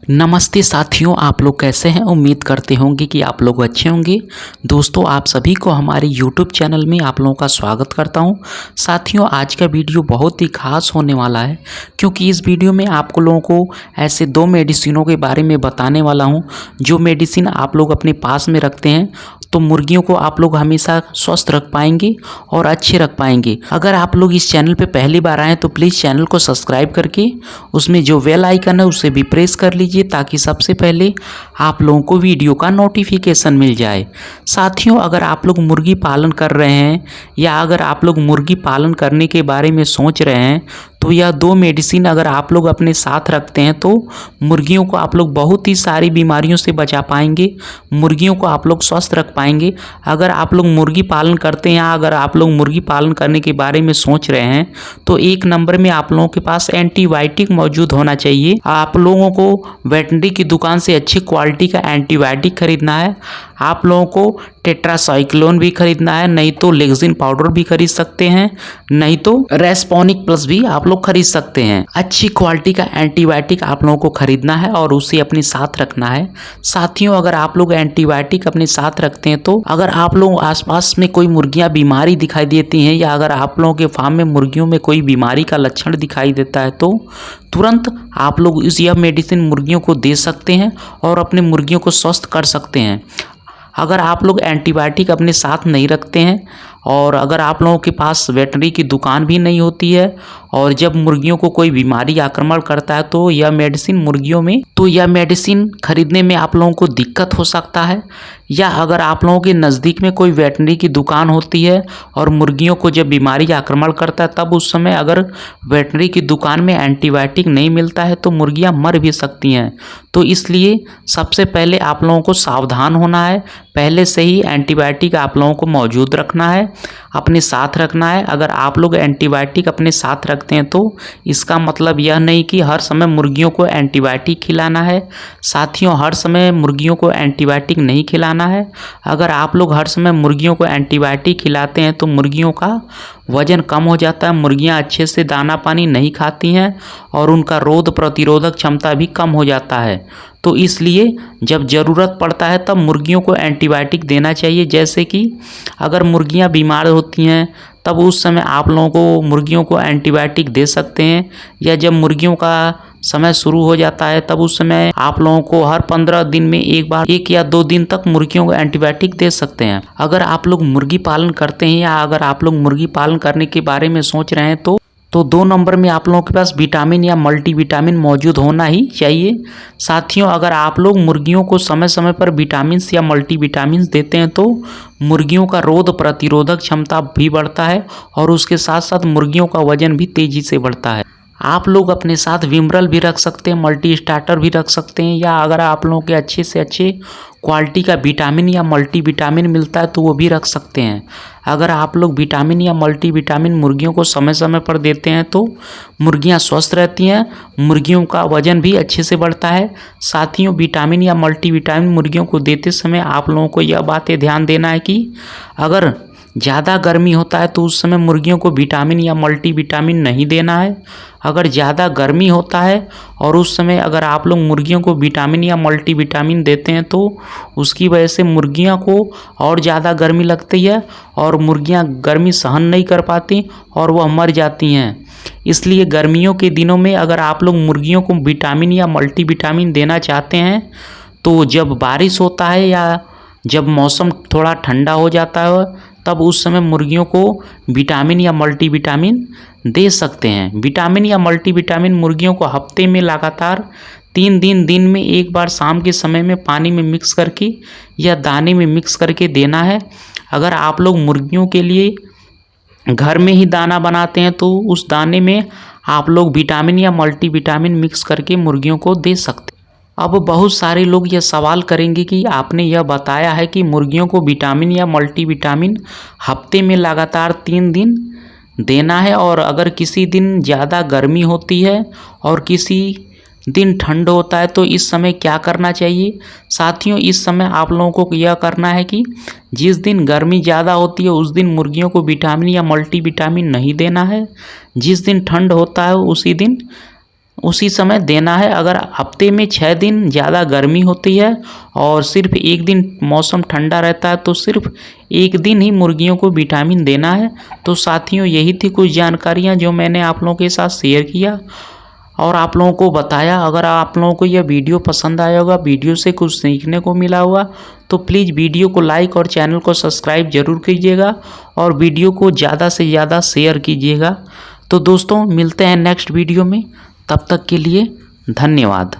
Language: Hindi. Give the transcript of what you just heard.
नमस्ते साथियों, आप लोग कैसे हैं। उम्मीद करते होंगे कि आप लोग अच्छे होंगे। दोस्तों, आप सभी को हमारे YouTube चैनल में आप लोगों का स्वागत करता हूं। साथियों, आज का वीडियो बहुत ही खास होने वाला है, क्योंकि इस वीडियो में आप लोगों को ऐसे दो मेडिसिनों के बारे में बताने वाला हूं, जो मेडिसिन आप लोग अपने पास में रखते हैं तो मुर्गियों को आप लोग हमेशा स्वस्थ रख पाएंगे और अच्छे रख पाएंगे। अगर आप लोग इस चैनल पे पहली बार आएँ तो प्लीज़ चैनल को सब्सक्राइब करके उसमें जो बेल आइकन है उसे भी प्रेस कर लीजिए, ताकि सबसे पहले आप लोगों को वीडियो का नोटिफिकेशन मिल जाए। साथियों, अगर आप लोग मुर्गी पालन कर रहे हैं या अगर आप लोग मुर्गी पालन करने के बारे में सोच रहे हैं तो यह दो मेडिसिन अगर आप लोग अपने साथ रखते हैं तो मुर्गियों को आप लोग बहुत ही सारी बीमारियों से बचा पाएंगे, मुर्गियों को आप लोग स्वस्थ रख पाएंगे। अगर आप लोग मुर्गी पालन करते हैं या अगर आप लोग मुर्गी पालन करने के बारे में सोच रहे हैं तो एक नंबर में आप लोगों के पास एंटीबायोटिक मौजूद होना चाहिए। आप लोगों को वेटनरी की दुकान से अच्छी क्वालिटी का एंटीबायोटिक खरीदना है। आप लोगों को टेट्रासाइक्लोन भी खरीदना है, नहीं तो लेक्सिन पाउडर भी खरीद सकते हैं, नहीं तो रेस्पोनिक प्लस भी आप लोग खरीद सकते हैं। अच्छी क्वालिटी का एंटीबायोटिक आप लोगों को खरीदना है और उसे अपने साथ रखना है। साथियों, अगर आप लोग एंटीबायोटिक अपने साथ रखते हैं तो अगर आप लोग आसपास में कोई मुर्गियां बीमारी दिखाई देती हैं या अगर आप लोगों के फार्म में मुर्गियों में कोई बीमारी का लक्षण दिखाई देता है तो तुरंत आप लोग यह मेडिसिन मुर्गियों को दे सकते हैं और अपने मुर्गियों को स्वस्थ कर सकते हैं। अगर आप लोग एंटीबायोटिक अपने साथ नहीं रखते हैं और अगर आप लोगों के पास वेटनरी की दुकान भी नहीं होती है और जब मुर्गियों को कोई बीमारी आक्रमण करता है तो यह मेडिसिन खरीदने में आप लोगों को दिक्कत हो सकता है। या अगर आप लोगों के नज़दीक में कोई वेटनरी की दुकान होती है और मुर्गियों को जब बीमारी आक्रमण करता है तब उस समय अगर वेटनरी की दुकान में एंटीबायोटिक नहीं मिलता है तो मुर्गियां मर भी सकती हैं। तो इसलिए सबसे पहले आप लोगों को सावधान होना है, पहले से ही एंटीबायोटिक आप लोगों को मौजूद रखना है, अपने साथ रखना है। अगर आप लोग एंटीबायोटिक अपने साथ रखते हैं तो इसका मतलब यह नहीं कि हर समय मुर्गियों को एंटीबायोटिक खिलाना है। साथियों, हर समय मुर्गियों को एंटीबायोटिक नहीं खिलाना है। अगर आप लोग हर समय मुर्गियों को एंटीबायोटिक खिलाते हैं तो मुर्गियों का वजन कम हो जाता है, मुर्गियां अच्छे से दाना पानी नहीं खाती हैं और उनका रोग प्रतिरोधक क्षमता भी कम हो जाता है। तो इसलिए जब ज़रूरत पड़ता है तब मुर्गियों को एंटीबायोटिक देना चाहिए। जैसे कि अगर मुर्गियां बीमार होती हैं तब उस समय आप लोगों को मुर्गियों को एंटीबायोटिक दे सकते हैं, या जब मुर्गियों का समय शुरू हो जाता है तब उस समय आप लोगों को हर 15 दिन में एक बार 1 या 2 दिन तक मुर्गियों को एंटीबायोटिक दे सकते हैं। अगर आप लोग मुर्गी पालन करते हैं या अगर आप लोग मुर्गी पालन करने के बारे में सोच रहे हैं तो 2 नंबर में आप लोगों के पास विटामिन या मल्टीविटामिन मौजूद होना ही चाहिए। साथियों, अगर आप लोग मुर्गियों को समय समय पर विटामिन या मल्टीविटामिन देते हैं तो मुर्गियों का रोग प्रतिरोधक क्षमता भी बढ़ता है और उसके साथ साथ मुर्गियों का वजन भी तेज़ी से बढ़ता है। आप लोग अपने साथ विमरल भी रख सकते हैं, मल्टी स्टार्टर भी रख सकते हैं, या अगर आप लोगों के अच्छे से अच्छे क्वालिटी का विटामिन या मल्टीविटामिन मिलता है तो वो भी रख सकते हैं। अगर आप लोग विटामिन या मल्टीविटामिन मुर्गियों को समय समय पर देते हैं तो मुर्गियां स्वस्थ रहती हैं, मुर्गियों का वजन भी अच्छे से बढ़ता है। साथियों, विटामिन या मल्टीविटामिन मुर्गियों को देते समय आप लोगों को यह बातें ध्यान देना है कि अगर ज़्यादा गर्मी होता है तो उस समय मुर्गियों को विटामिन या मल्टीविटामिन नहीं देना है। अगर ज़्यादा गर्मी होता है और उस समय अगर आप लोग मुर्गियों को विटामिन या मल्टीविटामिन देते हैं तो उसकी वजह से मुर्गियां को और ज़्यादा गर्मी लगती है और मुर्गियां गर्मी सहन नहीं कर पाती और वह मर जाती हैं। इसलिए गर्मियों के दिनों में अगर आप लोग मुर्गियों को विटामिन या मल्टीविटामिन देना चाहते हैं तो जब बारिश होता है या जब मौसम थोड़ा ठंडा हो जाता है तब उस समय मुर्गियों को विटामिन या मल्टीविटामिन दे सकते हैं। विटामिन या मल्टीविटामिन मुर्गियों को हफ्ते में लगातार 3 दिन में एक बार शाम के समय में पानी में मिक्स करके या दाने में मिक्स करके देना है। अगर आप लोग मुर्गियों के लिए घर में ही दाना बनाते हैं तो उस दाने में आप लोग विटामिन या मल्टीविटामिन मिक्स करके मुर्गियों को दे सकते हैं। अब बहुत सारे लोग यह सवाल करेंगे कि आपने यह बताया है कि मुर्गियों को विटामिन या मल्टीविटामिन हफ्ते में लगातार 3 दिन देना है, और अगर किसी दिन ज़्यादा गर्मी होती है और किसी दिन ठंड होता है तो इस समय क्या करना चाहिए। साथियों, इस समय आप लोगों को यह करना है कि जिस दिन गर्मी ज़्यादा होती है उस दिन मुर्गियों को विटामिन या मल्टीविटामिन नहीं देना है। जिस दिन ठंड होता है उसी दिन उसी समय देना है। अगर हफ्ते में 6 दिन ज़्यादा गर्मी होती है और सिर्फ एक दिन मौसम ठंडा रहता है तो सिर्फ एक दिन ही मुर्गियों को विटामिन देना है। तो साथियों, यही थी कुछ जानकारियाँ जो मैंने आप लोगों के साथ शेयर किया और आप लोगों को बताया। अगर आप लोगों को यह वीडियो पसंद आया होगा, वीडियो से कुछ सीखने को मिला होगा, तो प्लीज़ वीडियो को लाइक और चैनल को सब्सक्राइब जरूर कीजिएगा और वीडियो को ज़्यादा से ज़्यादा शेयर कीजिएगा। तो दोस्तों, मिलते हैं नेक्स्ट वीडियो में। तब तक के लिए धन्यवाद।